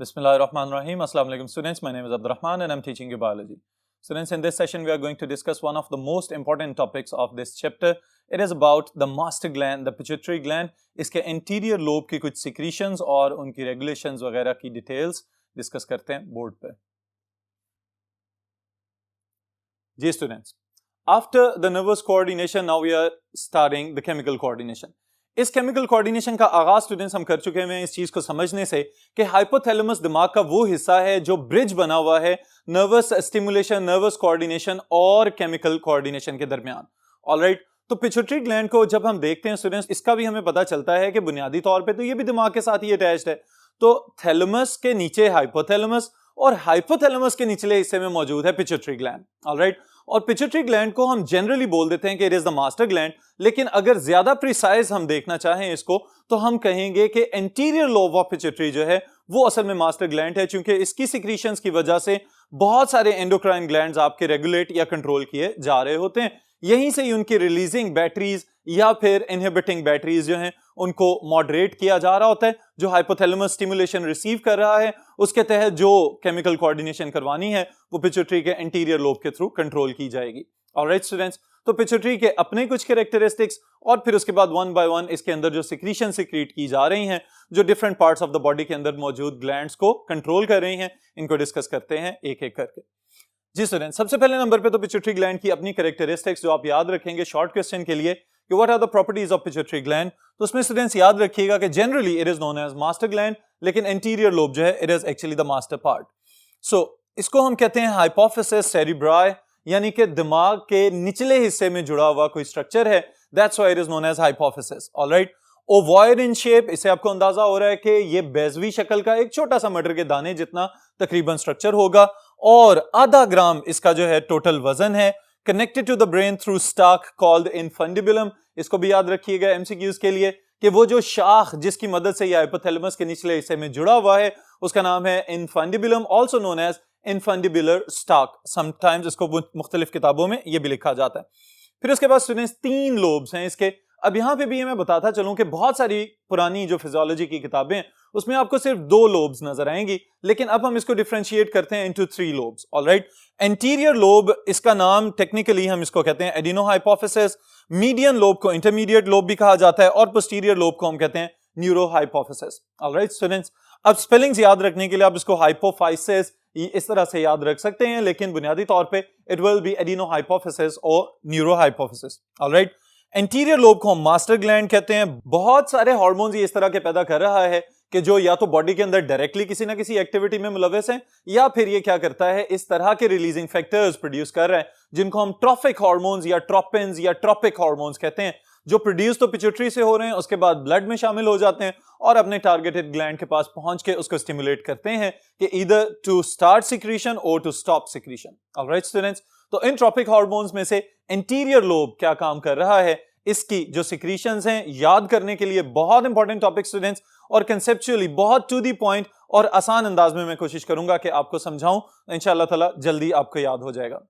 Bismillahirrahmanirrahim. Assalamu alaikum students. My name is Abdurrahman and I'm teaching you biology. Students, in this session we are going to discuss one of the most important topics of this chapter. It is about the master gland, the pituitary gland. इसके anterior lobe की कुछ secretions और उनकी regulations वगैरह की details discuss करते हैं board पे. जी students, after the nervous coordination, now we are starting the chemical coordination. इस केमिकल कोऑर्डिनेशन का आगाज स्टूडेंट्स हम कर चुके हैं इस चीज को समझने से कि हाइपोथैलेमस दिमाग का वो हिस्सा है जो ब्रिज बना हुआ है नर्वस स्टिमुलेशन, नर्वस कोऑर्डिनेशन और केमिकल कोऑर्डिनेशन के दरमियान. ऑलराइट, तो पिट्यूटरी ग्लैंड को जब हम देखते हैं स्टूडेंट्स, इसका भी हमें पता चलता है कि बुनियादी तौर पे तो ये भी दिमाग के साथ ही अटैच्ड है. तो थैलेमस के नीचे हाइपोथैलेमस और हाइपोथैलेमस के निचले हिस्से में मौजूद है पिट्यूटरी ग्लैंड. ऑलराइट, और पिट्यूटरी ग्लैंड को हम जनरली बोल देते हैं कि it is the master gland, लेकिन अगर ज्यादा प्रिसाइज हम देखना चाहें इसको तो हम कहेंगे कि एंटीरियर लोब ऑफ पिट्यूटरी जो है वो असल में मास्टर ग्लैंड है, क्योंकि इसकी सिक्रीशंस की वजह से बहुत सारे एंडोक्राइन ग्लैंड्स आपके रेगुलेट या कंट्रोल किए जा रहे होते हैं. यहीं से ही उनकी रिलीजिंग बैटरीज या फिर इनहिबिटिंग बैटरीज जो हैं उनको मॉडरेट किया जा रहा होता है. जो हाइपोथैलेमस स्टिमुलेशन रिसीव कर रहा है उसके तहत जो केमिकल कोऑर्डिनेशन करवानी है वो पिट्यूटरी के एंटीरियर लोब के थ्रू कंट्रोल की जाएगी. ऑलराइट स्टूडेंट्स, तो पिट्यूटरी के अपने कुछ कैरेक्टरिस्टिक्स और फिर उसके बाद वन बाय वन इसके अंदर जो सिक्रीशन सिक्रीट की जा रही हैं जो different parts of the body के अंदर मौजूद ग्लैंड्स को कंट्रोल कर रही हैं, इनको डिस्कस करते हैं एक एक करके. जी स्टूडेंट, सबसे पहले नंबर पे तो पिट्यूटरी ग्लैंड की अपनी कैरेक्टरिस्टिक्स जो आप याद रखेंगे शॉर्ट क्वेश्चन के लिए कि what are the properties of pituitary gland. तो उसमें स्टूडेंट्स याद रखिएगा कि generally it is known as master gland, लेकिन एंटीरियर लोब जो है it is actually the master part. So इसको हम कहते हैं हाइपोफिसिस सेरिब्राई, यानी कि दिमाग के निचले हिस्से में जुड़ा हुआ कोई स्ट्रक्चर है. That's why it is known as hypophysis. Alright, ovoid in shape, इससे आपको अंदाजा हो रहा है कि ये बेजवी शक्ल का एक छोटा सा मटर के दाने जितना तकरीबन स्ट्रक्चर होगा और आधा ग्राम इसका जो है टोटल वजन है. Connected to the brain through stalk called infundibulum. इसको भी याद रखिएगा एमसीक्यूज के लिए कि वो जो शाख जिसकी मदद से ये हाइपोथैलेमस के निचले हिस्से में जुड़ा हुआ है उसका नाम है infundibulum, also known as infundibular stalk. Sometimes इसको मुख्तलिफ किताबों में ये भी लिखा जाता है. फिर उसके बाद स्टूडेंट्स 3 लोब्स हैं इसके. अब यहां पे भी ये मैं बताता चलूं कि बहुत सारी पुरानी जो फिजियोलॉजी की किताबें हैं उसमें आपको सिर्फ 2 लोब्स नजर आएंगी, लेकिन अब हम इसको डिफरेंशिएट करते हैं into 3 lobes. Alright, anterior lobe इसका नाम टेक्निकली हम इसको कहते हैं एडिनोहाइपोफिसिस, मीडियन लोब को इंटरमीडिएट लोब भी कहा जाता है और पोस्टीरियर लोब को हम कहते हैं न्यूरोहाइपोफिसिस. ऑलराइट स्टूडेंट्स, अब स्पेलिंग्स याद रखने के लिए आप इसको हाइपोफाइसिस इस तरह से याद रख सकते हैं, लेकिन बुनियादी तौर पे इट विल बी एडिनोहाइपोफिसिस और न्यूरोहाइपोफिसिस. ऑलराइट, एंटीरियर लोब को हम मास्टर ग्लैंड कहते हैं. बहुत सारे हार्मोन्स ये इस तरह के पैदा कर रहा है कि जो या तो बॉडी के अंदर डायरेक्टली किसी ना किसी एक्टिविटी में मुलविस हैं या फिर ये क्या करता है इस तरह के रिलीजिंग फैक्टर्स प्रोड्यूस कर रहा है जिनको हम ट्रॉफिक हार्मोन्स या ट्रोपिन्स या ट्रॉपिक हार्मोन्स कहते हैं, जो प्रोड्यूस तो पिट्यूटरी से हो रहे हैं उसके बाद ब्लड में शामिल हो जाते हैं और अपने टारगेटेड ग्लैंड के पास पहुंच के उसको स्टिमुलेट करते हैं कि ईदर टू स्टार्ट सिक्रीशन और to stop secretion. Alright students, तो इन ट्रॉपिक हार्मोन्स में से एंटीरियर लोब क्या काम कर रहा है, इसकी जो सिक्रीशंस हैं याद करने के लिए बहुत इंपॉर्टेंट टॉपिक स्टूडेंट्स, और कंसेप्चुअली बहुत टू दी पॉइंट और आसान अंदाज में मैं कोशिश करूंगा कि आपको समझाऊं. इंशाअल्लाह ताला जल्दी आपको याद हो जाएगा.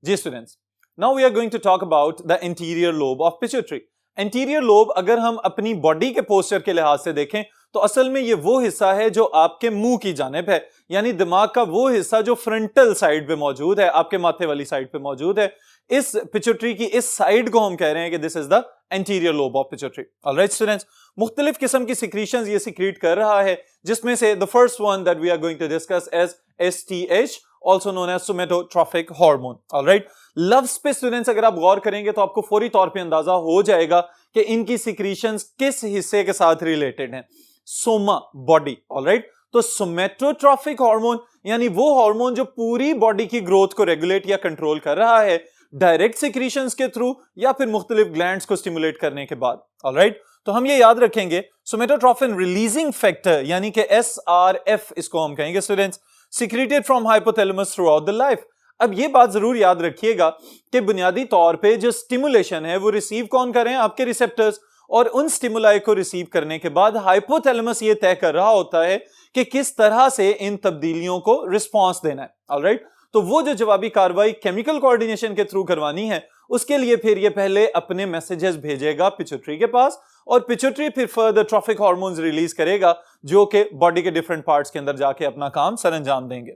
जी students, now we are going to talk about the interior lobe of pituitary. Anterior lobe अगर हम अपनी बॉडी के पोस्चर के लिहाज से देखें तो असल में ये वो हिस्सा है जो आपके मुंह की जानिब है, यानी दिमाग का वो हिस्सा जो फ्रंटल साइड पे मौजूद है, आपके माथे वाली साइड पे मौजूद है. इस पिट्यूटरी की इस साइड को हम कह रहे हैं कि this is the anterior lobe of pituitary. Alright students, मुख्तलिफ किस्म की सिक्रीशंस ये सिक्रीट कर रहा है, जिसमें से the first one that we are going to discuss as STH, also known as somatotrophic hormone. Alright, lobes पे स्टूडेंट्स अगर आप गौर करेंगे तो आपको फौरी तौर पे अंदाजा हो जाएगा कि इनकी सिक्रीशंस किस हिस्से के साथ रिलेटेड हैं. सोमा, बॉडी. ऑलराइट, तो सोमेटोट्रॉफिक हार्मोन यानी वो हार्मोन जो पूरी बॉडी की ग्रोथ को रेगुलेट या कंट्रोल कर रहा है डायरेक्ट सिक्रीशंस के थ्रू या फिर मुख्तलिफ ग्लैंड्स को स्टिमुलेट करने के बाद. ऑलराइट, तो हम ये याद रखेंगे सोमेटोट्रोफिन रिलीजिंग फैक्टर यानी कि SRF इसको हम कहेंगे students, secreted from hypothalamus through out the life. अब ये बात जरूर याद रखिएगा कि बुनियादी तौर पे जो स्टिमुलेशन है वो रिसीव कौन करें, आपके रिसेप्टर्स, और उन स्टिमुलाई को रिसीव करने के बाद हाइपोथैलेमस ये तय कर रहा होता है कि किस तरह से इन तब्दीलियों को रिस्पॉन्स देना है. ऑलराइट, तो वो जो जवाबी कार्रवाई केमिकल कोऑर्डिनेशन के थ्रू करवानी है उसके लिए फिर ये पहले अपने मैसेजेस भेजेगा पिट्यूटरी के पास और पिट्यूटरी फिर फर्दर ट्रॉफिक हार्मोन्स रिलीज करेगा जो कि बॉडी के डिफरेंट पार्ट्स के अंदर जाके अपना काम सरअंजाम देंगे।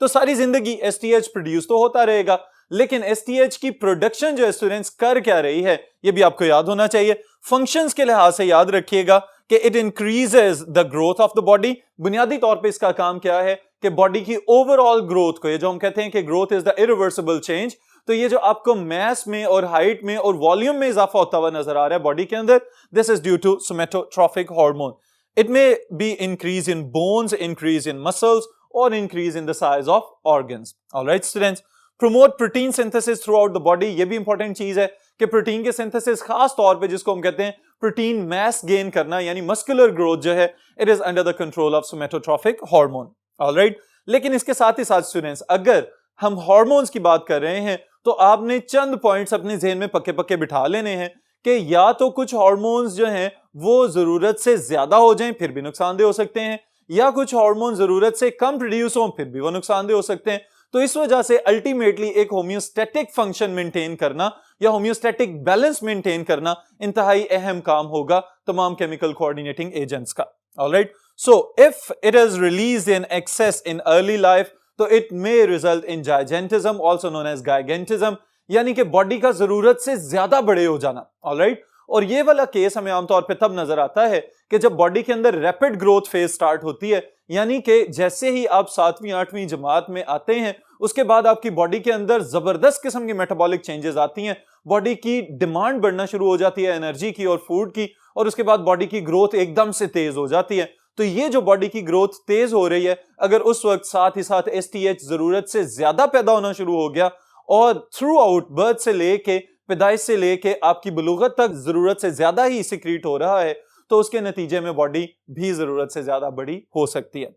तो सारी जिंदगी एसटीएच प्रोड्यूस तो होता रहेगा, लेकिन एसटीएच की प्रोडक्शन जो स्टूडेंट्स कर क्या रही है ये भी आपको याद होना चाहिए। फंक्शंस के लिहाज से याद रखिएगा कि it increases the growth of the body. बुनियादी तौर पे इसका काम क्या है कि बॉडी की ओवरऑल ग्रोथ को, ये जो हम कहते हैं कि growth is the irreversible change, तो ये जो आपको मैस में और हाइट में और वॉल्यूम में इजाफा होता हुआ नजर आ रहा है बॉडी के अंदर, this is due to somatotrophic hormone. It may be increase in bones, increase in muscles और increase in the size of organs. Alright students, promote protein synthesis throughout the body. ये भी important चीज है कि protein के synthesis खास तौर पे जिसको हम कहते हैं प्रोटीन मैस गेन करना यानी मस्कुलर ग्रोथ जो है, it is under the control of somatotrophic hormone. Alright, लेकिन इसके साथ ही साथ स्टूडेंट्स, अगर हम हार्मोन्स की बात कर रहे हैं तो आपने चंद पॉइंट्स अपने ज़हन में पक्के पक्के बिठा लेने हैं कि या तो कुछ हार्मोन्स जो हैं वो जरूरत से ज्यादा हो जाएं फिर भी नुकसानदेह हो सकते हैं, या कुछ हार्मोन जरूरत से कम प्रोड्यूस हो फिर भी वो नुकसानदेह हो सकते हैं। तो इस वजह से अल्टीमेटली एक होम्योस्टैटिक फंक्शन मेंटेन करना या होम्योस्टैटिक बैलेंस मेंटेन करना इंतहाई अहम काम होगा तमाम केमिकल कोऑर्डिनेटिंग एजेंट्स का। Alright, so if it is released in excess in early life तो it may result in gigantism, also known as gigantism, यानी कि बॉडी का जरूरत से ज्यादा बड़े हो जाना। ऑलराइट, और ये वाला केस हमें आमतौर पे तब नजर आता है कि जब बॉडी के अंदर रैपिड ग्रोथ फेज स्टार्ट होती है, यानी कि जैसे ही आप 7वीं 8वीं जमात में आते हैं उसके बाद आपकी बॉडी के अंदर जबरदस्त किस्म की मेटाबॉलिक चेंजेस आती हैं, बॉडी की डिमांड बढ़ना शुरू हो जाती है एनर्जी की और फूड की, और उसके बाद बॉडी की ग्रोथ एकदम से तेज हो जाती है। तो ये जो बॉडी की ग्रोथ तेज हो रही है, अगर उस वक्त साथ ही साथ एसटीएच जरूरत से ज्यादा पैदा होना शुरू हो गया और थ्रू आउट बर्थ से लेके पैदाइश से लेके आपकी बलूगत तक जरूरत से ज्यादा ही सिक्रीट हो रहा है, तो उसके नतीजे में बॉडी भी जरूरत से ज्यादा बड़ी हो सकती है।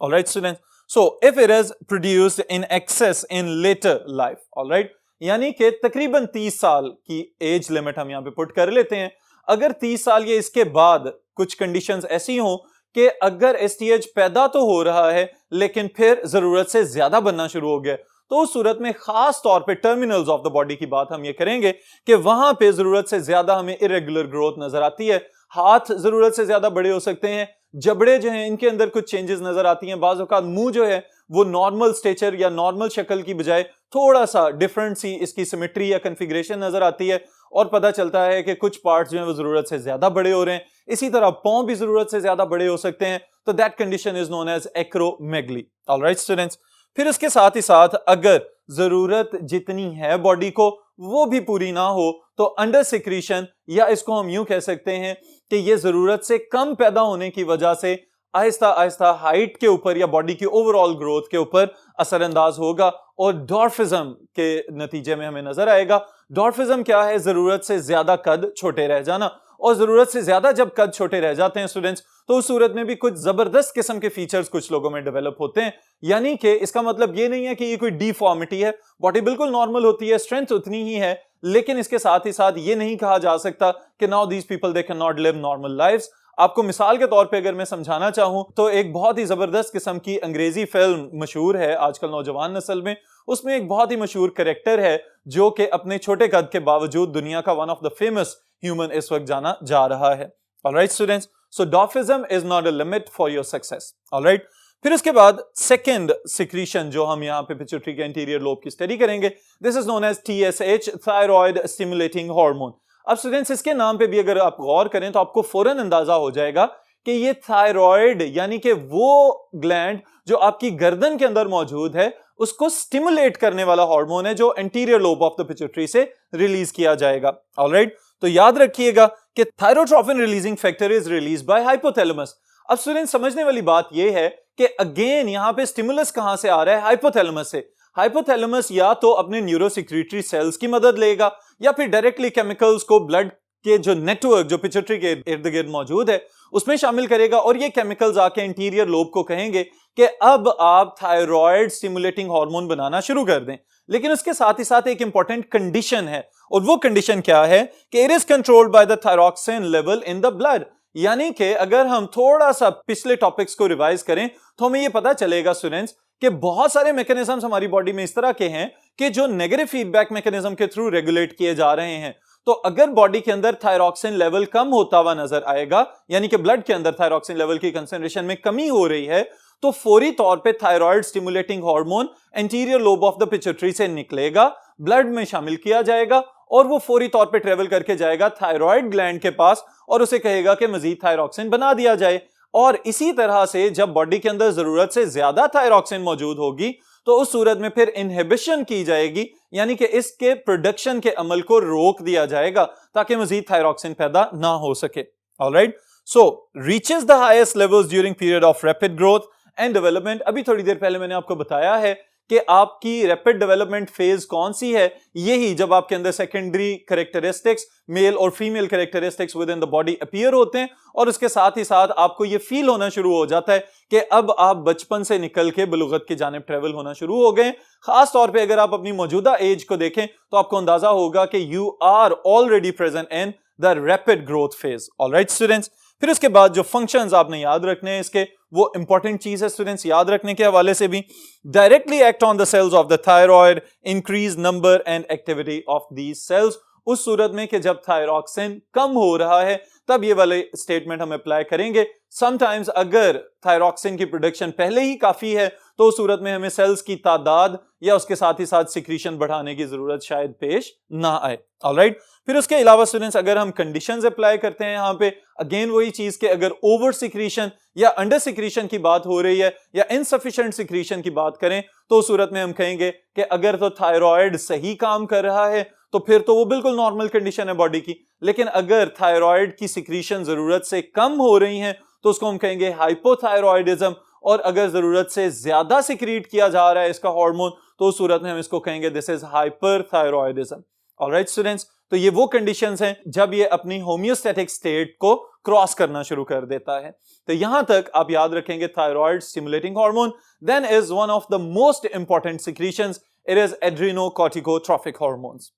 Alright students, so if it is produced in excess in later life, alright, यानी कि तकरीबन 30 साल की एज लिमिट हम यहां पे पुट कर लेते हैं। अगर 30 साल या इसके बाद कुछ कंडीशंस ऐसी हों कि अगर एसटीएच पैदा तो हो रहा है लेकिन फिर जरूरत से ज्यादा बनना शुरू हो गया, तो उस सूरत में खास तौर पे टर्मिनल्स ऑफ द बॉडी की बात हम ये करेंगे कि वहां पे जरूरत से ज्यादा हमें इरेगुलर ग्रोथ नजर आती है। हाथ जरूरत से ज्यादा बड़े हो सकते हैं, जबड़े जो हैं इनके अंदर कुछ चेंजेस नजर आती हैं, बाज़ औक़ात मुंह जो है वो नॉर्मल स्टेचर या नॉर्मल शक्ल की बजाय थोड़ा सा डिफरेंट सी इसकी सिमेट्री या कन्फिग्रेशन नजर आती है, और पता चलता है कि कुछ पार्ट्स जो हैं वो जरूरत से ज्यादा बड़े हो रहे हैं। इसी तरह पांव भी जरूरत से ज्यादा बड़े हो सकते हैं, तो that condition is known as acromegaly. Alright students, फिर इसके साथ ही साथ अगर जरूरत जितनी है बॉडी को वो भी पूरी ना हो तो अंडर सिक्रीशन, या इसको हम यूं कह सकते हैं कि ये जरूरत से कम पैदा होने की वजह से आहिस्ता आहिस्ता हाइट के ऊपर या बॉडी की ओवरऑल ग्रोथ के ऊपर असरअंदाज होगा और डॉर्फिज्म के नतीजे में हमें नजर आएगा। डॉर्फिज्म क्या है? जरूरत से ज्यादा कद छोटे रह जाना, और जरूरत से ज्यादा जब कद छोटे रह जाते हैं स्टूडेंट्स, तो उस सूरत में भी कुछ जबरदस्त किस्म के फीचर्स कुछ लोगों में डेवलप होते हैं। यानी कि इसका मतलब ये नहीं है कि ये कोई डिफॉर्मिटी है, बॉडी बिल्कुल नॉर्मल होती है, स्ट्रेंथ उतनी ही है, लेकिन इसके साथ ही साथ ये नहीं कहा जा सकता कि now these people they can not live normal lives. आपको मिसाल के तौर पे अगर मैं समझाना चाहूं तो एक बहुत ही जबरदस्त किस्म की अंग्रेजी फिल्म मशहूर है आजकल नौजवान नस्ल में, उसमें एक बहुत ही मशहूर कैरेक्टर है जो कि अपने छोटे कद के बावजूद दुनिया का one of the famous human इस वक्त जाना जा रहा है। Alright students, so dwarfism is not a limit for your success. Alright, फिर उसके बाद सेकेंड सिक्रीशन जो हम यहाँ पे पिट्यूटरी के इंटीरियर लोब की स्टडी करेंगे, this is known as TSH, thyroid stimulating hormone. अब स्टूडेंट्स, इसके नाम पे भी अगर आप गौर करें तो आपको फौरन अंदाजा हो जाएगा कि ये थायराइड यानी कि वो ग्लैंड जो आपकी गर्दन के अंदर मौजूद है उसको स्टिमुलेट करने वाला हार्मोन है जो anterior lobe of the pituitary से रिलीज किया जाएगा। ऑलराइट, तो याद रखिएगा कि thyrotropin releasing factor is release by hypothalamus. अब स्टूडेंट, समझने वाली बात यह है कि अगेन यहां पे स्टिमुलस कहां से आ रहा है? हाइपोथैलेमस से। हाइपोथैलेमस या तो अपने न्यूरोसिक्रीटरी सेल्स की मदद लेगा या फिर डायरेक्टली केमिकल्स को ब्लड के जो नेटवर्क जो पिट्यूटरी के इर्द गिर्द मौजूद है उसमें शामिल करेगा, और ये केमिकल्स आके इंटीरियर लोब को कहेंगे कि अब आप थायराइड स्टिमुलेटिंग हार्मोन बनाना शुरू कर दें। लेकिन उसके साथ ही साथ एक इंपॉर्टेंट कंडीशन है, और वो कंडीशन क्या है कि it is controlled by the thyroxine level in the blood. यानी कि अगर हम थोड़ा सा पिछले टॉपिक्स को रिवाइज करें तो हमें यह पता चलेगा स्टूडेंट्स कि बहुत सारे मैकेनिज्म्स हमारी बॉडी में इस तरह के हैं कि जो नेगेटिव फीडबैक मैकेनिज्म के थ्रू रेगुलेट किए जा रहे हैं। तो अगर बॉडी के अंदर थायरॉक्सिन लेवल कम होता हुआ नजर आएगा, यानी कि ब्लड के अंदर थायरॉक्सिन लेवल की कंसंट्रेशन में कमी हो रही है, तो फौरी तौर पे thyroid stimulating hormone anterior lobe of the pituitary से निकलेगा, ब्लड में शामिल किया जाएगा और वो फौरी तौर पे ट्रेवल करके जाएगा थायराइड ग्लैंड के पास और उसे कहेगा कि मजीद थायरॉक्सिन बना दिया जाए। और इसी तरह से जब बॉडी के अंदर जरूरत से ज्यादा थायरॉक्सिन मौजूद होगी तो उस सूरत में फिर इनहिबिशन की जाएगी, यानी कि इसके प्रोडक्शन के अमल को रोक दिया जाएगा ताकि मजीद थायरॉक्सिन पैदा ना हो सके। Alright, so reaches the highest levels during period of rapid growth and development. अभी थोड़ी देर पहले मैंने आपको बताया है कि आपकी रैपिड डेवलपमेंट फेज कौन सी है, यही जब आपके अंदर सेकेंडरी कैरेक्टरिस्टिक्स मेल और female characteristics with in the body appear होते हैं और उसके साथ ही साथ आपको यह फील होना शुरू हो जाता है कि अब आप बचपन से निकल के बलूगत की जानिब ट्रेवल होना शुरू हो गए। खास तौर पे अगर आप अपनी मौजूदा एज को देखें तो आपको अंदाजा होगा कि you are already present in the rapid growth phase. Alright students, फिर उसके बाद जो फंक्शंस आपने याद रखने हैं इसके, वो इंपॉर्टेंट चीज है स्टूडेंट्स याद रखने के हवाले से भी। Directly act on the cells of the thyroid, increase number and activity of these cells. उस सूरत में कि जब थायरॉक्सिन कम हो रहा है तब ये वाले स्टेटमेंट हम अप्लाई करेंगे। समटाइम्स अगर थायरॉक्सिन की प्रोडक्शन पहले ही काफी है तो उस सूरत में हमें सेल्स की तादाद या उसके साथ ही साथ सिक्रीशन बढ़ाने की जरूरत शायद पेश ना आए। ऑलराइट, फिर उसके अलावा स्टूडेंट्स अगर हम कंडीशंस अप्लाई करते हैं यहाँ पे, अगेन वही चीज कि अगर ओवर सिक्रीशन या अंडर सिक्रीशन की बात हो रही है या इनसफिशिएंट सिक्रीशन की बात करें तो उस सूरत में हम कहेंगे कि अगर तो थायराइड सही काम कर रहा है तो फिर तो वो बिल्कुल नॉर्मल कंडीशन है बॉडी की, लेकिन अगर थायराइड की सिक्रीशन जरूरत से कम हो रही है तो उसको हम कहेंगे हाइपोथायरॉयडिज्म, और अगर जरूरत से ज्यादा सिक्रीट किया जा रहा है इसका हार्मोन तो उस सूरत में हम इसको कहेंगे this is hyperthyroidism. Alright students, तो ये वो कंडीशंस हैं जब ये अपनी होम्योस्टैटिक स्टेट को क्रॉस करना शुरू कर देता है। तो यहां तक आप याद रखेंगे thyroid stimulating hormone, then is one of the most important secretions, it is adrenocorticotrophic hormones.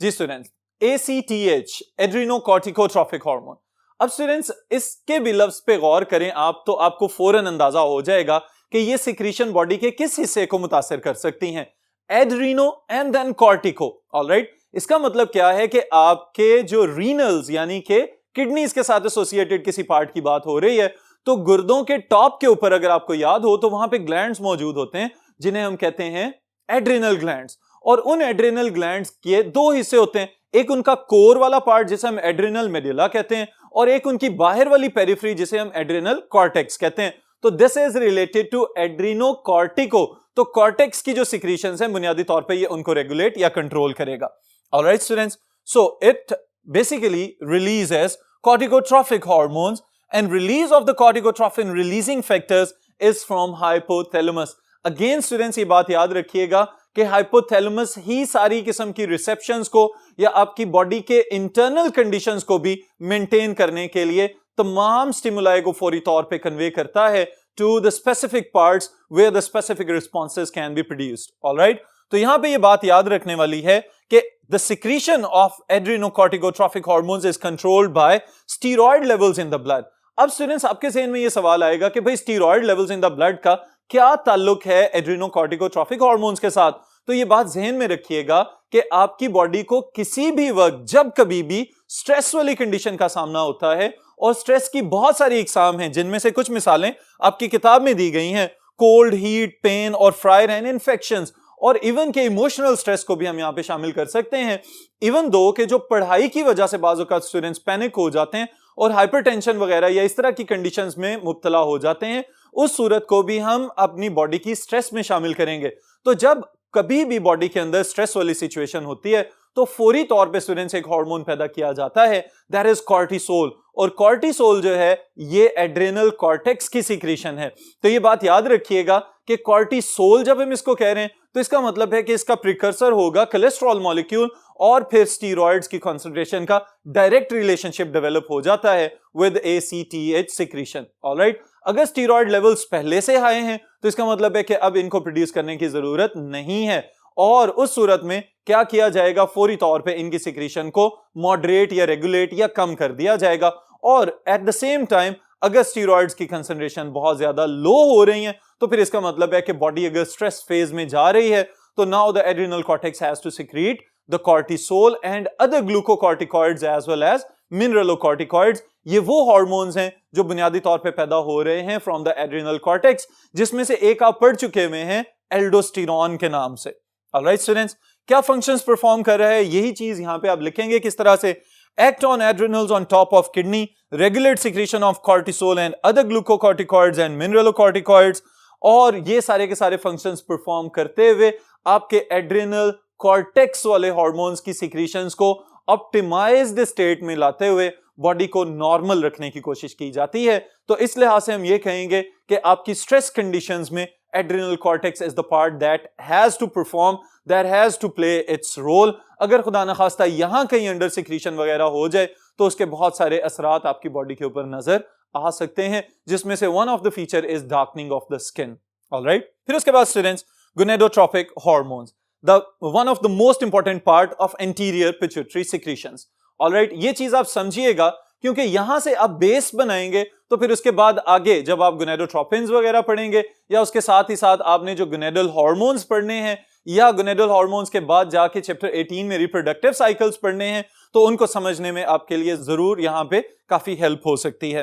जी स्टूडेंट्स, ACTH एड्रेनोकॉर्टिकोट्रोफिक हार्मोन। अब स्टूडेंट्स इसके भी लफ्ज पे गौर करें आप तो आपको फौरन अंदाजा हो जाएगा कि ये सिक्रीशन बॉडी के किस हिस्से को मुतासिर कर सकती हैं, adreno and then cortico. Alright, इसका मतलब क्या है कि आपके जो रीनल्स यानी कि किडनीज के साथ एसोसिएटेड किसी पार्ट की बात हो रही है तो गुर्दों के टॉप के ऊपर अगर आपको याद हो तो वहां पे ग्लैंड्स मौजूद होते हैं जिन्हें हम कहते हैं एड्रिनल ग्लैंड्स, और उन एड्रिनल ग्लैंड्स के दो हिस्से होते हैं, एक उनका कोर वाला पार्ट जिसे हम एड्रिनल मेडुला कहते हैं और एक उनकी बाहर वाली पेरिफेरी जिसे हम एड्रिनल कॉर्टेक्स कहते हैं। तो दिस इज रिलेटेड टू एड्रेनोकॉर्टिको। तो कॉर्टेक्स की जो सिक्रीशंस हैं बुनियादी तौर पे ये उनको रेगुलेट या कंट्रोल करेगा। Alright students, so it basically releases corticotropic hormones and release of the corticotropin releasing factors is from hypothalamus. Again students ये बात याद रखिएगा कि हाइपोथैलेमस ही सारी किस्म की रिसेप्शंस को या आपकी बॉडी के इंटरनल कंडीशंस को भी मेंटेन करने के लिए तमाम स्टिमुलाई को फौरी तौर पे कन्वे करता है to the specific parts where the specific responses can be produced. Alright, तो यहां पे ये बात याद रखने वाली है कि the secretion of adrenocorticotropic hormones is controlled by steroid levels in the blood. अब स्टूडेंट्स आपके ज़हन में ये सवाल आएगा कि भाई steroid levels in the blood का क्या ताल्लुक है एड्रेनोकॉर्टिकोट्रोपिक हार्मोन्स के साथ। तो ये बात ज़हन में रखिएगा कि आपकी बॉडी को किसी भी वक्त जब कभी भी स्ट्रेस वाली कंडीशन का सामना होता है, और स्ट्रेस की बहुत सारी इकसाम हैं जिनमें से कुछ मिसालें आपकी किताब में दी गई हैं, कोल्ड, हीट, पेन और फ्रायर एंड इन्फेक्शंस, और इवन के इमोशनल स्ट्रेस को भी हम यहां पे शामिल कर सकते हैं। इवन दो कि जो पढ़ाई की वजह से बाज़ औक़ात स्टूडेंट्स पैनिक हो जाते हैं और हाइपरटेंशन वगैरह या इस तरह की कंडीशंस में मुब्तला हो जाते हैं, उस सूरत को भी हम अपनी बॉडी की स्ट्रेस में शामिल करेंगे। तो जब कभी भी बॉडी के अंदर स्ट्रेस वाली सिचुएशन होती है तो फौरी तौर पे स्टूडेंट्स एक हार्मोन पैदा किया जाता है, दैट इज कॉर्टिसोल, और कॉर्टिसोल जो है ये एड्रेनल कॉर्टेक्स की सिक्रीशन है। तो ये बात याद रखिएगा कि कॉर्टिसोल जब हम इसको कह रहे हैं तो इसका मतलब है कि इसका प्रिकर्सर होगा कोलेस्ट्रॉल मॉलिक्यूल, और फिर स्टीरॉयड्स की कंसंट्रेशन का डायरेक्ट रिलेशनशिप डेवलप हो जाता है विद ACTH सिक्रीशन। ऑलराइट, अगर स्टीरॉयड लेवल्स पहले से हाई हैं तो इसका मतलब है कि अब इनको प्रोड्यूस करने की जरूरत नहीं है, और उस सूरत में क्या किया जाएगा, फौरी तौर पे इनकी सिक्रीशन को मॉडरेट या रेगुलेट या कम कर दिया जाएगा। और एट द सेम टाइम अगर स्टीरॉइड्स की कंसंट्रेशन बहुत ज्यादा लो हो रही है तो फिर इसका मतलब है कि बॉडी अगर स्ट्रेस फेज में जा रही है तो now the adrenal cortex has to secrete the cortisol and other glucocorticoids as well as mineralocorticoids. ये वो हार्मोन्स हैं जो बुनियादी तौर पे पैदा हो रहे हैं फ्रॉम द एड्रिनल कॉर्टेक्स, जिसमें से एक आप पढ़ चुके हुए हैं एल्डोस्टेरॉन के नाम से। ऑलराइट स्टूडेंट्स, क्या फंक्शंस परफॉर्म कर रहा है यही चीज यहां पे आप लिखेंगे किस तरह से। Act on adrenals on top of kidney, regulate secretion of cortisol and other glucocorticoids and mineralocorticoids, और ये सारे के सारे फंक्शंस परफॉर्म करते हुए आपके एड्रिनल कॉर्टेक्स वाले हार्मोन्स की सिक्रीशंस को ऑप्टिमाइज्ड स्टेट में लाते हुए बॉडी को नॉर्मल रखने की कोशिश की जाती है। तो इस लिहाज से हम ये कहेंगे कि आपकी स्ट्रेस कंडीशंस में adrenal cortex is the part that has to perform, that has to play its role. अगर खुदा न खास्ता यहां कहीं अंडर सिक्रीशन वगैरह हो जाए तो उसके बहुत सारे असरात आपकी बॉडी के ऊपर नजर आ सकते हैं, जिसमें से one of the feature is darkening of the skin. Alright, फिर उसके बाद students, gonadotropic hormones, the one of the most important part of anterior pituitary secretions. Alright, ये चीज आप समझिएगा क्योंकि यहां से आप बेस बनाएंगे तो फिर उसके बाद आगे जब आप गोनेडोट्रोपिन्स वगैरह पढ़ेंगे या उसके साथ ही साथ आपने जो गोनेडल हार्मोन्स पढ़ने हैं या गोनेडल हार्मोन्स के बाद जाके चैप्टर 18 में रिप्रोडक्टिव साइकिल्स पढ़ने हैं तो उनको समझने में आपके लिए जरूर यहां पे काफी हेल्प हो सकती है।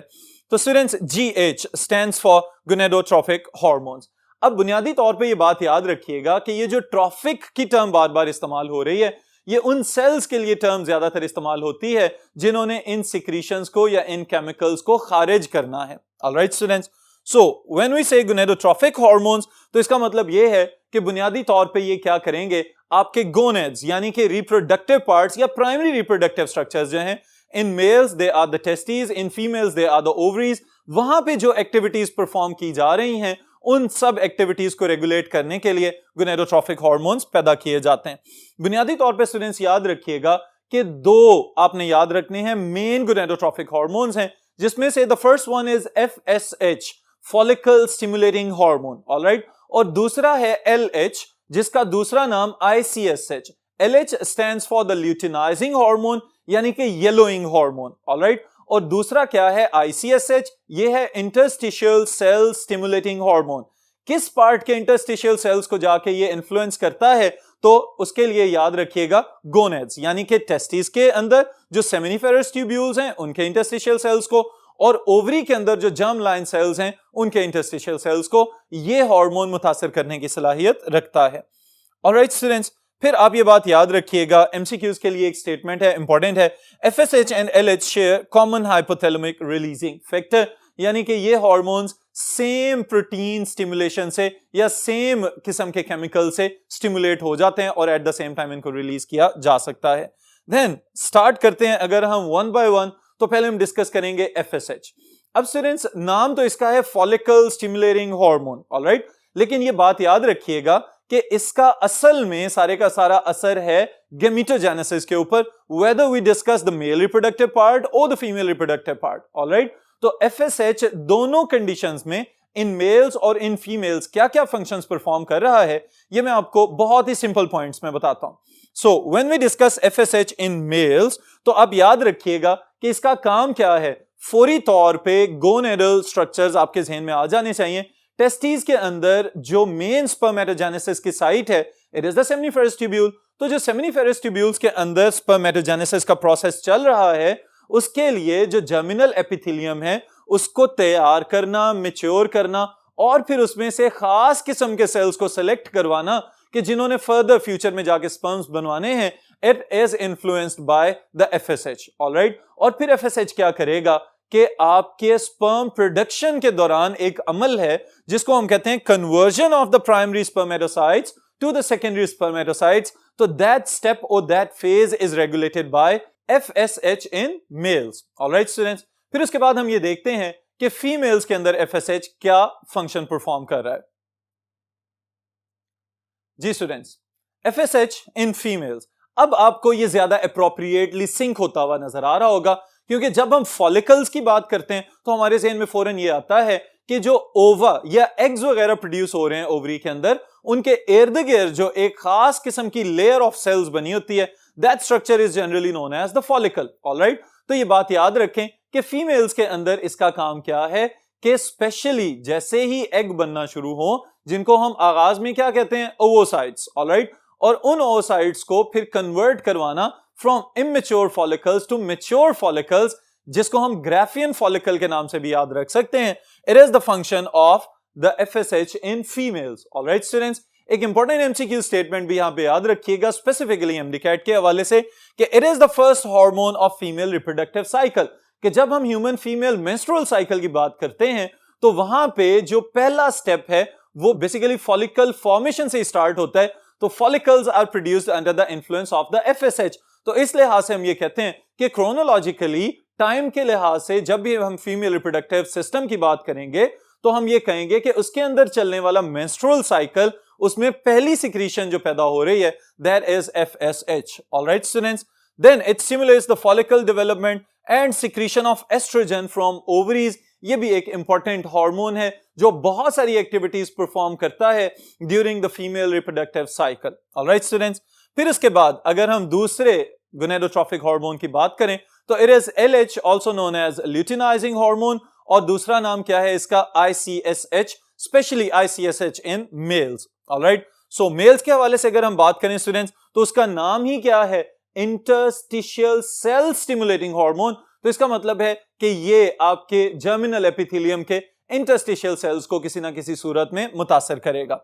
तो students, GH stands for gonadotropic hormones. अब बुनियादी तौर पे ये बात याद रखिएगा कि ये जो ट्रॉफिक की टर्म बार बार इस्तेमाल हो रही है ये उन सेल्स के लिए टर्म ज्यादातर इस्तेमाल होती है जिन्होंने इन सिक्रीशंस को या इन केमिकल्स को खारिज करना है। Alright students, so when we say gonadotropic hormones तो इसका मतलब ये है कि बुनियादी तौर पे ये क्या करेंगे, आपके गोनेड्स यानी कि रिप्रोडक्टिव पार्ट्स या प्राइमरी रिप्रोडक्टिव स्ट्रक्चर्स जो हैं, in males they are the testis, in females they are the ovaries, वहां पे जो एक्टिविटीज परफॉर्म की जा रही हैं उन सब एक्टिविटीज को रेगुलेट करने के लिए गोनेडोट्रोपिक हार्मोन्स पैदा किए जाते हैं। बुनियादी तौर पे स्टूडेंट्स याद रखिएगा कि दो आपने याद रखने हैं मेन गोनेडोट्रोपिक हार्मोन्स हैं, जिसमें से the first one is FSH, follicle stimulating hormone. Alright, और दूसरा है LH जिसका दूसरा नाम ICSH। LH stands for the luteinizing hormone यानी कि येलोइंग हार्मोन। ऑलराइट, और दूसरा क्या है ICSH, ये है इंटरस्टिशियल सेल स्टिमुलेटिंग हार्मोन। किस पार्ट के इंटरस्टिशियल सेल्स को जाके ये इन्फ्लुएंस करता है तो उसके लिए याद रखिएगा गोनेड्स यानी कि टेस्टिस के अंदर जो सेमिनिफेरस ट्यूब्यूल्स हैं उनके इंटरस्टिशियल सेल्स को, और ओवरी के अंदर जो जर्म लाइन सेल्स हैं उनके इंटरस्टिशियल सेल्स को ये हार्मोन मुतासर करने की सलाहियत रखता है। ऑलराइट स्टूडेंट्स, फिर आप ये बात याद रखिएगा, एमसीक्यूज के लिए एक स्टेटमेंट है, इंपॉर्टेंट है। FSH and LH share common hypothalamic releasing factor, यानी कि ये हार्मोन्स सेम प्रोटीन स्टिमुलेशन से या सेम किस्म के केमिकल से स्टिमुलेट हो जाते हैं और एट द सेम टाइम इनको रिलीज किया जा सकता है। देन स्टार्ट करते हैं, अगर हम वन बाय वन, तो पहले हम डिस्कस करेंगे FSH। अब स्टूडेंट्स, नाम तो इसका है फॉलिकल स्टिमुलेटिंग हार्मोन। ऑलराइट, लेकिन ये बात याद रखिएगा कि इसका असल में सारे का सारा असर है गेमेटोजेनेसिस के ऊपर, whether we discuss the male reproductive part or the female reproductive part. Alright, तो FSH दोनों कंडीशंस में इन मेल्स और इन फीमेल्स क्या क्या फंक्शंस परफॉर्म कर रहा है ये मैं आपको बहुत ही सिंपल पॉइंट्स में बताता हूं। So when we discuss FSH in males तो आप याद रखिएगा कि इसका काम क्या है। फौरी तौर पे गोनेडल स्ट्रक्चर्स आपके जहन में आ जाने चाहिए। टेस्टिस के अंदर जो मेन स्पर्मेटोजेनेसिस की साइट है it is the seminiferous tubule. तो जो सेमिनिफेरस ट्यूब्यूल्स के अंदर स्पर्मेटोजेनेसिस का प्रोसेस चल रहा है उसके लिए जो जर्मिनल एपिथेलियम है उसको तैयार करना, मैच्योर करना और फिर उसमें से खास किस्म के सेल्स को सिलेक्ट करवाना कि जिन्होंने फर्दर फ्यूचर में जाके स्पर्म्स बनवाने हैं, it is influenced by the FSH। Alright, और फिर FSH क्या करेगा कि आपके स्पर्म प्रोडक्शन के दौरान एक अमल है जिसको हम कहते हैं conversion of the primary spermatocytes to the secondary spermatocytes. तो दैट स्टेप और that phase is regulated by FSH in males. Alright students, फिर उसके बाद हम ये देखते हैं कि फीमेल्स के अंदर FSH क्या फंक्शन परफॉर्म कर रहा है। जी स्टूडेंट्स, FSH इन फीमेल्स, अब आपको ये ज्यादा अप्रोप्रिएटली सिंक होता हुआ नजर आ रहा होगा क्योंकि जब हम फॉलिकल्स की बात करते हैं तो हमारे ज़हन में फौरन ये आता है कि जो ओवा या एग्स वगैरह प्रोड्यूस हो रहे हैं ओवरी के अंदर, उनके इर्द गिर्द जो एक खास किस्म की लेयर ऑफ सेल्स बनी होती है, that structure is generally known as the follicle. Alright, तो ये बात याद रखें कि फीमेल्स के अंदर इसका काम क्या है कि स्पेशली जैसे ही एग बनना शुरू हो, जिनको हम आगाज में क्या कहते हैं, ओवोसाइट्स, ऑलराइट, और उन ओवोसाइट्स को फिर कन्वर्ट करवाना from immature follicles to mature follicles, जिसको हम ग्राफियन फॉलिकल के नाम से भी याद रख सकते हैं. It is the function of the FSH in females. Alright students, एक इंपॉर्टेंट MCQ स्टेटमेंट भी यहां पे याद रखिएगा स्पेसिफिकली MDCAT के हवाले से कि it is the first hormone of female reproductive cycle. कि जब हम ह्यूमन फीमेल मेंस्ट्रुअल साइकिल की बात करते हैं तो वहां पे जो पहला स्टेप है वो बेसिकली फॉलिकल फॉर्मेशन से स्टार्ट होता है. तो follicles are produced under the influence of the FSH. तो इस लिहाज से हम ये कहते हैं कि क्रोनोलॉजिकली टाइम के लिहाज से जब भी हम फीमेल रिप्रोडक्टिव सिस्टम की बात करेंगे तो हम ये कहेंगे कि उसके अंदर चलने वाला मेंस्ट्रुअल साइकिल, उसमें पहली सिक्रीशन जो पैदा हो रही है that is FSH. Alright students, then it stimulates the follicle development and secretion of estrogen from ovaries. ये भी एक इंपॉर्टेंट हार्मोन है जो बहुत सारी एक्टिविटीज परफॉर्म करता है during the female reproductive cycle. Alright students, फिर उसके बाद अगर हम दूसरे गोनेडोट्रोफिक हार्मोन की बात करें तो it is LH, also known as luteinizing hormone, और दूसरा नाम क्या है इसका, ICSH, specially ICSH in males. Alright, so males के हवाले से अगर हम बात करें स्टूडेंट्स तो उसका नाम ही क्या है, इंटरस्टिशियल सेल स्टिमुलेटिंग हार्मोन. तो इसका मतलब है कि ये आपके जर्मिनल एपिथेलियम के इंटरस्टिशियल सेल्स को किसी ना किसी सूरत में मुतासर करेगा.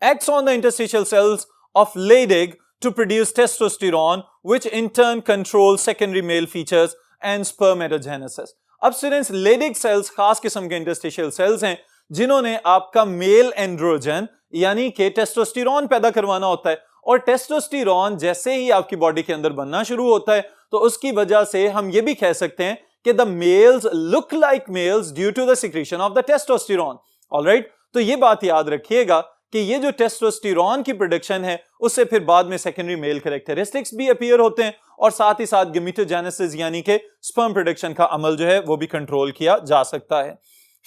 Acts on the interstitial cells of Leydig to produce testosterone, which in turn controls secondary male features and spermatogenesis. अब स्टूडेंट्स, लेडिग सेल्स खास किस्म के इंटरस्टिशियल सेल्स हैं जिन्होंने आपका मेल एंड्रोजन यानी कि टेस्टोस्टेरोन पैदा करवाना होता है, और टेस्टोस्टेरोन जैसे ही आपकी बॉडी के अंदर बनना शुरू होता है तो उसकी वजह से हम ये भी कह सकते हैं कि the males look like males due to the secretion of the testosterone. Alright, तो ये बात याद रखिएगा कि ये जो टेस्टोस्टेरोन की प्रोडक्शन है उससे फिर बाद में सेकेंडरी मेल कैरेक्टरिस्टिक्स भी अपीयर होते हैं, और साथ ही साथ गेमेटोजेनेसिस यानी कि स्पर्म प्रोडक्शन का अमल जो है वो भी कंट्रोल किया जा सकता है.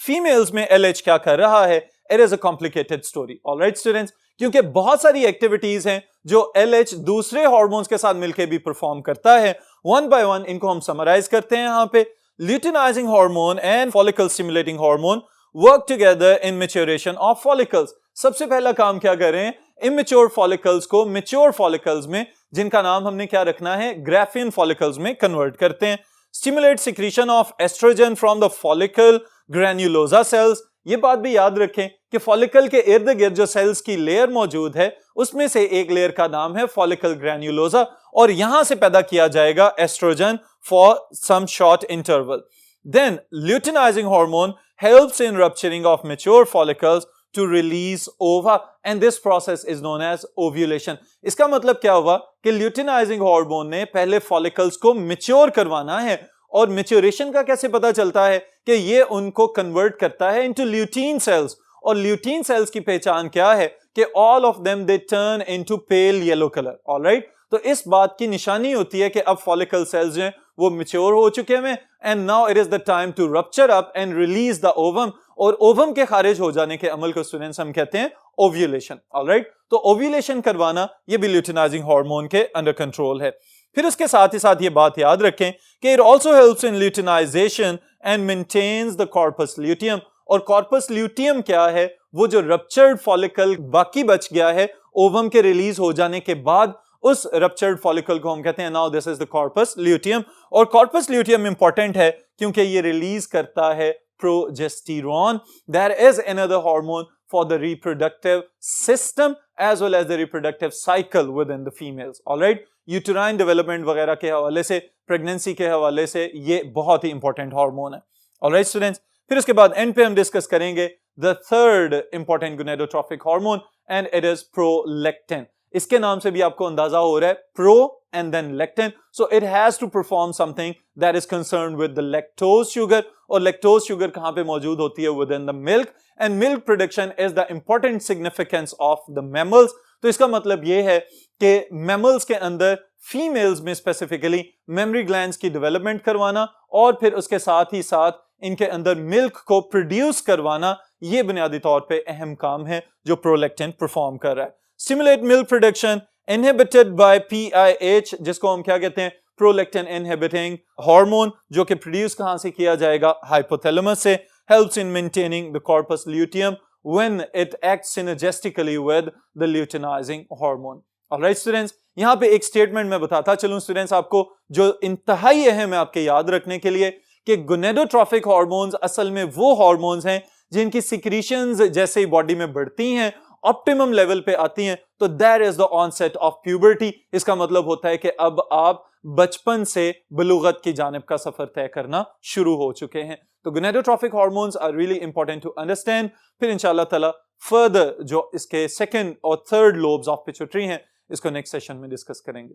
फीमेल्स में LH क्या कर रहा है, it is a complicated story. Alright students, क्योंकि बहुत सारी एक्टिविटीज हैं जो LH दूसरे हार्मोन्स के साथ मिलकर भी परफॉर्म करता है. वन बाय वन इनको हम समराइज करते हैं. यहां पे luteinizing hormone and follicle stimulating hormone work together in maturation of follicles. सबसे पहला काम क्या करें, इमेच्योर फॉलिकल्स को मैच्योर फॉलिकल्स में, जिनका नाम हमने क्या रखना है, ग्राफियन फॉलिकल्स में कन्वर्ट करते हैं. Stimulate secretion of estrogen from the follicle granulosa cells. ये बात भी याद रखें कि फॉलिकल के इर्द गिर्द जो सेल्स की लेयर मौजूद है उसमें से एक लेयर का नाम है फॉलिकल ग्रैन्युलोसा, और यहां से पैदा किया जाएगा estrogen for some short interval. Then luteinizing hormone helps in rupturing of mature follicles to release ova, and this process is known as ovulation. इसका मतलब क्या हुआ कि ल्यूटिनाइजिंग हार्मोन ने पहले फॉलिकल्स को मैच्योर करवाना है, और मैच्योरेशन का कैसे पता चलता है कि ये उनको कन्वर्ट करता है इनटू ल्यूटीन सेल्स. और ल्यूटीन सेल्स की पहचान क्या है कि all of them they turn into pale yellow colour. Alright, तो इस बात की निशानी होती है कि अब फॉलिकल सेल्स जो हैं वो मैच्योर हो चुके हैं, and now it is the time to rupture up and release the ovum. और ओवम के खारिज हो जाने के अमल को स्टूडेंट्स हम कहते हैं ओव्यूलेशन. ऑलराइट, तो ओव्यूलेशन करवाना ये भी ल्यूटिनाइजिंग हार्मोन के अंडर कंट्रोल है. फिर उसके साथ ही साथ ये बात याद रखें कि it also helps in luteinization and maintains the corpus luteum. और कॉर्पस ल्यूटियम क्या है, वो जो रप्चर्ड फॉलिकल बाकी बच गया है ओवम के रिलीज हो जाने के बाद, उस रप्चर्ड फॉलिकल को हम कहते हैं now this is the corpus luteum. और कॉर्पस ल्यूटियम इंपॉर्टेंट है क्योंकि ये रिलीज करता है progesterone. There is another hormone for the reproductive system as well as the reproductive cycle within the females. Alright, uterine development वगैरह के हवाले से, प्रेगनेंसी के हवाले से ये बहुत ही इंपॉर्टेंट हार्मोन है. ऑलराइट स्टूडेंट्स, फिर उसके बाद एंड पे हम डिस्कस करेंगे the third important gonadotrophic hormone and it is prolactin. इसके नाम से भी आपको अंदाजा हो रहा है, pro and then lactin. So it has to perform something that is concerned with the lactose sugar. और लैक्टोज शुगर कहां पे मौजूद होती है, within the milk, and milk production is the important significance of the mammals. तो इसका मतलब यह है कि मैमल्स के अंदर फीमेल्स में स्पेसिफिकली मेमरी ग्लैंड्स की डेवलपमेंट करवाना और फिर उसके साथ ही साथ इनके अंदर मिल्क को प्रोड्यूस करवाना, यह बुनियादी तौर पे अहम काम है जो प्रोलैक्टिन परफॉर्म कर रहा है. Stimulate milk production inhibited by PIH, जिसको हम क्या कहते हैं, प्रोलैक्टिन इनहिबिटिंग हार्मोन जो कि प्रोड्यूस कहां से किया जाएगा, हाइपोथैलेमस से, helps in maintaining the corpus luteum when it acts synergistically with the luteinizing hormone. Alright students, यहाँ पे एक स्टेटमेंट मैं बताता चलूं स्टूडेंट्स आपको जो इंतहाई अहम है आपके याद रखने के लिए कि गोनेडोट्रोफिक हार्मोन्स असल में वो हार्मोन्स हैं जिनकी सिक्रीशंस जैसे ही बॉडी में बढ़ती हैं ऑप्टिमम लेवल पे आती हैं तो that is the onset of puberty. इसका मतलब होता है कि अब आप बचपन से बलूगत की जानिब का सफर तय करना शुरू हो चुके हैं। तो gonadotrophic hormones are really important to understand. फिर इंशाल्लाह ताला फर्दर जो इसके सेकंड और थर्ड लोब्स ऑफ पिट्यूटरी हैं इसको नेक्स्ट सेशन में डिस्कस करेंगे।